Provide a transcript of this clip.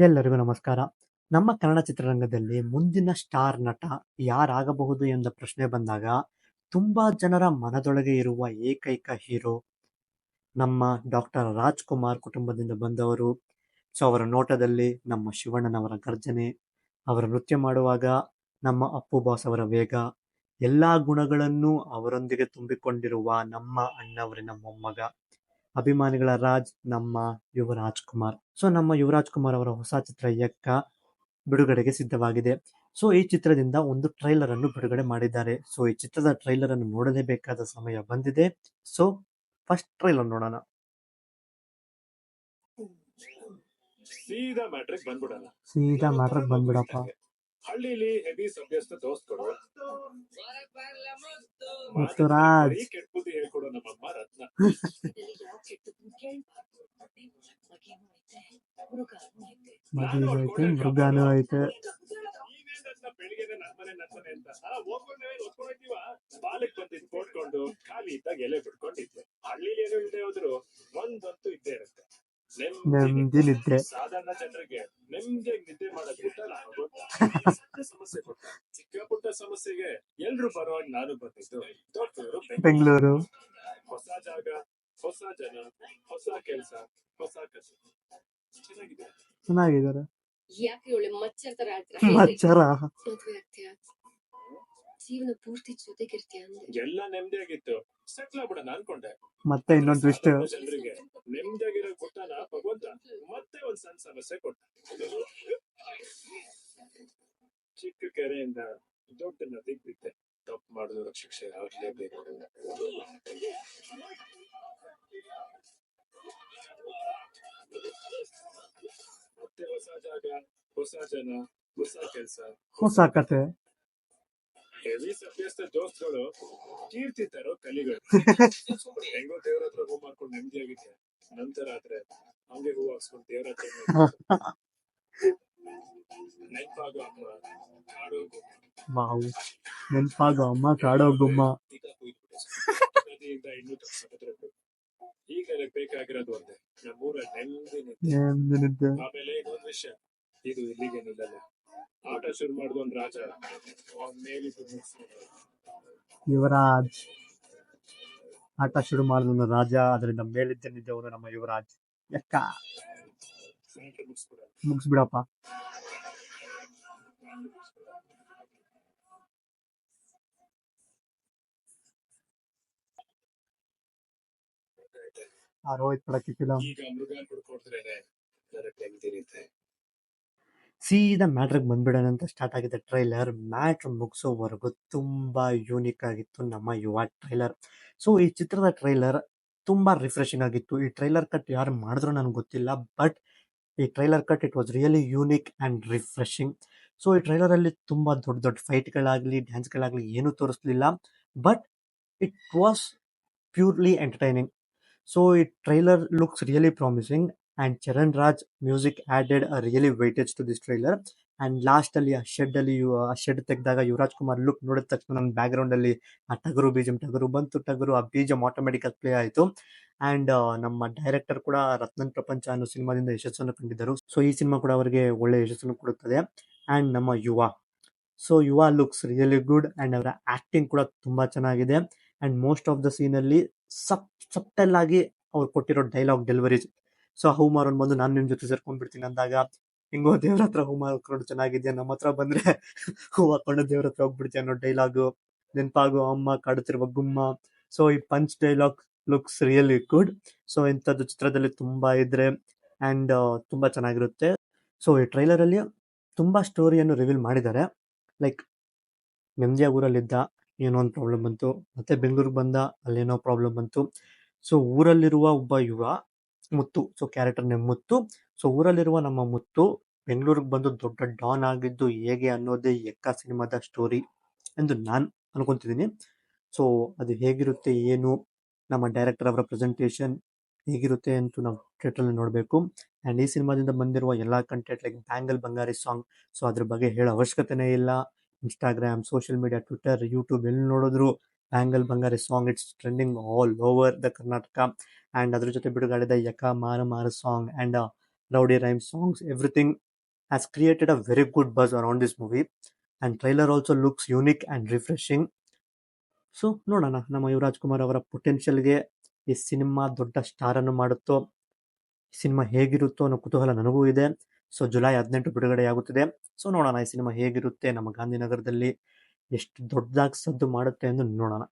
ಎಲ್ಲರಿಗೂ ನಮಸ್ಕಾರ. ನಮ್ಮ ಕನ್ನಡ ಚಿತ್ರರಂಗದಲ್ಲಿ ಮುಂದಿನ ಸ್ಟಾರ್ ನಟ ಯಾರಾಗಬಹುದು ಎಂಬ ಪ್ರಶ್ನೆ ಬಂದಾಗ ತುಂಬಾ ಜನರ ಮನದೊಳಗೆ ಇರುವ ಏಕೈಕ ಹೀರೋ ನಮ್ಮ ಡಾಕ್ಟರ್ ರಾಜ್‌ಕುಮಾರ್ ಕುಟುಂಬದಿಂದ ಬಂದವರು. ಸೊ ಅವರ ನೋಟದಲ್ಲಿ ನಮ್ಮ ಶಿವಣ್ಣನವರ ಗರ್ಜನೆ, ಅವರ ನೃತ್ಯ ಮಾಡುವಾಗ ನಮ್ಮ ಅಪ್ಪು ಬಾಸ್ ಅವರ ವೇಗ, ಎಲ್ಲಾ ಗುಣಗಳನ್ನು ಅವರೊಂದಿಗೆ ತುಂಬಿಕೊಂಡಿರುವ ನಮ್ಮ ಅಣ್ಣವರಿನ ಮೊಮ್ಮಗ, ಅಭಿಮಾನಿಗಳ ರಾಜ್ ನಮ್ಮ ಯುವರಾಜ್ ಕುಮಾರ್. ಸೊ ನಮ್ಮ ಯುವರಾಜ್ ಕುಮಾರ್ ಅವರ ಹೊಸ ಚಿತ್ರ ಯಕ್ಕ ಬಿಡುಗಡೆಗೆ ಸಿದ್ಧವಾಗಿದೆ. ಸೊ ಈ ಚಿತ್ರದಿಂದ ಒಂದು ಟ್ರೈಲರ್ ಅನ್ನು ಬಿಡುಗಡೆ ಮಾಡಿದ್ದಾರೆ. ಸೊ ಈ ಚಿತ್ರದ ಟ್ರೈಲರ್ ಅನ್ನು ನೋಡಲೇಬೇಕಾದ ಸಮಯ ಬಂದಿದೆ. ಸೊ ಫಸ್ಟ್ ಟ್ರೈಲರ್ ನೋಡೋಣ. ಸೀದಾ ಮ್ಯಾಟ್ರಿಕ್ ಬಂದ್ಬಿಡಲ್ಲ. ಸೀದಾ ಮ್ಯಾಟ್ರಿಕ್ ಬಂದ್ಬಿಡಪ್ಪ. ಹಳ್ಳಿಲಿ ಹೆವಿ ಸಭ್ಯಸ್ಥ ದೋಸ್ತಗಳು ಮತ್ತು ರಾಜ್ ಕೆಟ್ಟ ಬುದ್ಧಿ ಹೇಳ್ಕೊಡೋ ನಮ್ಮಮ್ಮ ರತ್ನ. ಮದುವೆ ಐತೆ, ಮೃಗಾನು ಐತೆ. ಬೆಳಿಗ್ಗೆ ನನ್ಮನೆ ಅಂತ ಓದ್ಕೊಂಡಿವ ಬಾಲಕ್ ಬಂದಿದ್ ಕೊಟ್ಕೊಂಡು ಖಾಲಿ ಇದ್ದಾಗ ಎಲೆ ಬಿಟ್ಕೊಂಡಿದ್ದೆ. ಹಳ್ಳಿಲಿ ಏನು ಇಲ್ಲದೆ ಹೋದ್ರು ಒಂದಂತೂ ಇದ್ದೇ ಇರುತ್ತೆ, ನೆಮ್ಮದಿ ನಿದ್ದೆ. ಸಾಧಾರಣ ಜನರಿಗೆ ನೆಮ್ಮದಿಯಾಗಿ ನಿದ್ದೆ ಮಾಡೋದು ಸಮಸ್ಯೆ ಕೊಟ್ಟ. ಚಿಕ್ಕ ಪುಟ್ಟ ಸಮಸ್ಯೆಗೆ ಎಲ್ರು ಪರವಾಗಿ ನಾನು ಬಂದಿದ್ದು. ಬೆಂಗಳೂರು ಹೊಸ ಜಾಗ, ಹೊಸ ಜನ, ಹೊಸ ಕೆಲಸ, ಹೊಸ ಕಸ. ಚೆನ್ನಾಗಿದ್ದಾರೆ. ಯಾಕೆ ಒಳ್ಳೆ ಮಚ್ಚರ್ ತರ ಮಚ್ಚರ ಮದ್ವೆ ಆಗ್ತೀಯಾ? ಜೀವನ ಪೂರ್ತಿ ಜೊತೆಗಿರ್ತೀಯ ಅಂದ್ರೆ ಎಲ್ಲ ನೆಮ್ಮದಿಯಾಗಿತ್ತು, ಸೆಟ್ಲ್ ಆಗ್ಬಿಡೋಣ ಅನ್ಕೊಂಡೆ. ಮತ್ತೆ ಇನ್ನೊಂದು ಟ್ವಿಸ್ಟ್. ಜನರಿಗೆ ನೆಮ್ಮದಿಯಾಗಿರೋ ಕೊಟ್ಟನ ಭಗವಂತ ಮತ್ತೆ ಒಂದ್ ಸಣ್ಣ ಸಮಸ್ಯೆ ಕೊಟ್ಟ. ಚಿಕ್ಕ ಕೆರೆಯಿಂದ ದೊಡ್ಡ ನದಿಗೆ ಬಿದ್ದೆ. ತಪ್ಪು ಮಾಡಿದವ್ರ ಶಿಕ್ಷೆ ಆಗ್ಲೇಬೇಕು. ಮತ್ತೆ ಹೊಸ ಜಾಗ, ಹೊಸ ಜನ, ಹೊಸ ಕೆಲಸ, ಹೊಸ ಕತೆ. ಹೆವಿ ಸಭ್ಯಸ್ಥ ದೋಸ್ತಗಳು ಕೀರ್ತಿ ತರೋ ಕಲಿಗಳು. ಹೆಂಗೋ ದೇವ್ರ ಹತ್ರ ಹೂ ಮಾಡ್ಕೊಂಡು ನೆಮ್ಮದಿಯಾಗಿದ್ದೆ. ನಂತರ ಆದ್ರೆ ಹಂಗೆ ಹೂ ಹಾಕ್ಸ್ಕೊಂಡು ದೇವ್ರ ಹತ್ರ ನೆನಪಾಗೋ ಅಮ್ಮ ಕಾಡೋ ವಾವ್, ನೆನಪಾಗೋ ಅಮ್ಮ ಕಾಡೋ ಗುಮ್ಮ. ನದಿಯಿಂದ ಇನ್ನೂ ಸಮುದ್ರಕ್ಕೆ. ಈಗ ಬೇಕಾಗಿರೋದು ಒಂದೇ, ನಮ್ಮೂರ ನೆಮ್ಮದಿ. ಆಮೇಲೆ ಇನ್ನೊಂದು ವಿಷಯ, ಇದು ಇಲ್ಲಿಗೆ ನಿಲ್ಲಲ್ಲ. ಆಟ ಶುರು ಮಾಡಿದೊಂದು ರಾಜ ಯುವರಾಜ್. ಆಟ ಶುರು ಮಾಡಿದ ರಾಜ, ಅದರಿಂದ ಮೇಲಿದ್ದನಿದ್ದವನು ನಮ್ಮ ಯುವರಾಜ್. ಯಕ್ಕ ಮುಗಿಸ್ಬಿಡಪ್ಪ. ಆ ರೋಹಿತ್ ಪಡಕಿ ಫಿಲಂ. ಈಗ ಮೃಗ ಹುಡ್ಕೊಡ್ತಾರೆ ನೆಮ್ಮದಿರುತ್ತೆ. ಸೀದಾ ಮ್ಯಾಟ್ರಿಗೆ ಬಂದ್ಬಿಡೋಣ ಅಂತ ಸ್ಟಾರ್ಟ್ ಆಗಿದೆ ಟ್ರೈಲರ್. ಮ್ಯಾಟ್ರ್ ಮುಗಿಸೋವರೆಗೂ ತುಂಬಾ ಯೂನಿಕ್ ಆಗಿತ್ತು ನಮ್ಮ ಯುವ ಟ್ರೈಲರ್. ಸೊ ಈ ಚಿತ್ರದ ಟ್ರೈಲರ್ ತುಂಬಾ ರಿಫ್ರೆಶಿಂಗ್ ಆಗಿತ್ತು. ಈ ಟ್ರೈಲರ್ ಕಟ್ ಯಾರು ಮಾಡಿದ್ರು ನನಗೆ ಗೊತ್ತಿಲ್ಲ, ಬಟ್ ಈ trailer cut it was really unique and refreshing. So ಈ ಟ್ರೈಲರಲ್ಲಿ ತುಂಬ ದೊಡ್ಡ ದೊಡ್ಡ ಫೈಟ್ಗಳಾಗಲಿ ಡ್ಯಾನ್ಸ್ಗಳಾಗಲಿ ಏನೂ ತೋರಿಸ್ಲಿಲ್ಲ, but it was purely entertaining. So it trailer looks really promising and Charan Raj music added a really weightage to this trailer. And last ಅಲ್ಲಿ ಆ ಶೆಡ್ ತೆಗೆದಾಗ ಯುವರಾಜ್ ಕುಮಾರ್ ಲುಕ್ ನೋಡಿದ ತಕ್ಷಣ ನನ್ನ ಬ್ಯಾಕ್ಗ್ರೌಂಡ್ ಅಲ್ಲಿ ಆ ಟಗರು ಬಂತು. ಆ ಬೀಜಂ ಆಟೋಮೆಟಿಕ್ ಆಗಿ ಪ್ಲೇ ಆಯಿತು. ಆ್ಯಂಡ್ ನಮ್ಮ ಡೈರೆಕ್ಟರ್ ಕೂಡ ರತ್ನನ್ ಪ್ರಪಂಚ ಅನ್ನೋ ಸಿನಿಮಾದಿಂದ ಯಶಸ್ಸನ್ನು ಕಂಡಿದ್ದರು. ಸೊ ಈ ಸಿನಿಮಾ ಕೂಡ ಅವರಿಗೆ ಒಳ್ಳೆ ಯಶಸ್ಸನ್ನು ಕೊಡುತ್ತದೆ. ಆ್ಯಂಡ್ ನಮ್ಮ Yuva looks really good and ಅವರ ಆ್ಯಕ್ಟಿಂಗ್ ಕೂಡ ತುಂಬ ಚೆನ್ನಾಗಿದೆ. ಆ್ಯಂಡ್ ಮೋಸ್ಟ್ ಆಫ್ ದ ಸೀನಲ್ಲಿ ಸಬ್ಟಲ್ ಆಗಿ ಅವ್ರು ಕೊಟ್ಟಿರೋ ಡೈಲಾಗ್ ಡೆಲಿವರೀಸ್. ಸೊ ಹೂ ಮಾರೋನ್ ಬಂದು ನಾನು ನಿಮ್ಮ ಜೊತೆ ಸೇರ್ಕೊಂಡ್ಬಿಡ್ತೀನಿ ಅಂದಾಗ, ಹಿಂಗೋ ದೇವ್ರ ಹತ್ರ ಹೂ ಮಾರ್ಕೊಂಡು ಚೆನ್ನಾಗಿದ್ಯಾ, ನಮ್ಮ ಹತ್ರ ಬಂದರೆ ಹೂ ಹಾಕೊಂಡು ದೇವ್ರ ಹತ್ರ ಹೋಗ್ಬಿಡ್ತೀಯ ಅನ್ನೋ ಡೈಲಾಗು, ನೆನಪಾಗೋ ಅಮ್ಮ ಕಾಡುತ್ತಿರುವ ಗುಮ್ಮ. ಸೊ ಈ punch dialogue looks really good. So ಇಂಥದ್ದು ಚಿತ್ರದಲ್ಲಿ ತುಂಬ ಇದ್ರೆ ಆ್ಯಂಡ್ ತುಂಬ ಚೆನ್ನಾಗಿರುತ್ತೆ. ಸೊ ಈ ಟ್ರೈಲರಲ್ಲಿ ತುಂಬ ಸ್ಟೋರಿಯನ್ನು ರಿವೀಲ್ ಮಾಡಿದ್ದಾರೆ. ಲೈಕ್ ನೆಮ್ಮದಿಯ ಊರಲ್ಲಿದ್ದ, ಏನೋ ಒಂದು ಪ್ರಾಬ್ಲಮ್ ಬಂತು, ಮತ್ತೆ ಬೆಂಗಳೂರಿಗೆ ಬಂದ, ಅಲ್ಲೇನೋ ಪ್ರಾಬ್ಲಮ್ ಬಂತು. ಸೊ ಊರಲ್ಲಿರುವ ಒಬ್ಬ ಯುವ ಮುತ್ತು, ಸೊ ಕ್ಯಾರೆಕ್ಟರ್ ನೇಮ್ ಮುತ್ತು. ಸೊ ಊರಲ್ಲಿರುವ ನಮ್ಮ ಮುತ್ತು ಬೆಂಗಳೂರಿಗೆ ಬಂದು ದೊಡ್ಡ ಡಾನ್ ಆಗಿದ್ದು ಹೇಗೆ ಅನ್ನೋದೇ ಯಕ್ಕ ಸಿನಿಮಾದ ಸ್ಟೋರಿ ಎಂದು ನಾನು ಅನ್ಕೊತಿದ್ದೀನಿ. ಸೊ ಅದು ಹೇಗಿರುತ್ತೆ, ಏನು ನಮ್ಮ ಡೈರೆಕ್ಟರ್ ಅವರ ಪ್ರೆಸೆಂಟೇಷನ್ ಹೇಗಿರುತ್ತೆ ಅಂತೂ ನಾವು ಥಿಯೇಟ್ರಲ್ಲಿ ನೋಡಬೇಕು. ಆ್ಯಂಡ್ ಈ ಸಿನಿಮಾದಿಂದ ಬಂದಿರುವ ಎಲ್ಲ ಕಂಟೆಂಟ್ ಲೈಕ್ ಬ್ಯಾಂಗಲ್ ಬಂಗಾರಿ ಸಾಂಗ್, ಸೊ ಅದ್ರ ಬಗ್ಗೆ ಹೇಳೋ ಅವಶ್ಯಕತೆನೇ ಇಲ್ಲ. Instagram, social media, Twitter, YouTube ಎಲ್ಲಿ ನೋಡಿದ್ರು bangle Bangari song it's trending all over the Karnataka. And ಅದ್ರ ಜೊತೆ ಬಿಡುಗಡೆದ ಯಕ ಮಾರ song and rowdy rhyme songs, everything has created a very good buzz around this movie, and trailer also looks unique and refreshing. So ನೋಡೋಣ ನಮ್ಮ ಯುವರಾಜ್ ಕುಮಾರ್ ಅವರ ಪೊಟೆನ್ಷಿಯಲ್ಗೆ ಈ cinema ದೊಡ್ಡ star ಅನ್ನು ಮಾಡುತ್ತೋ, ಸಿನಿಮಾ ಹೇಗಿರುತ್ತೋ ಅನ್ನೋ ಕುತೂಹಲ ನನಗೂ ಇದೆ. ಸೊ ಜುಲೈ 18 ಬಿಡುಗಡೆ ಆಗುತ್ತಿದೆ. ಸೊ ನೋಡೋಣ ಈ ಸಿನಿಮಾ ಹೇಗಿರುತ್ತೆ, ನಮ್ಮ ಗಾಂಧಿನಗರದಲ್ಲಿ ಎಷ್ಟು ದೊಡ್ಡದಾಗಿ ಸದ್ದು ಮಾಡುತ್ತೆ ಎಂದು ನೋಡೋಣ.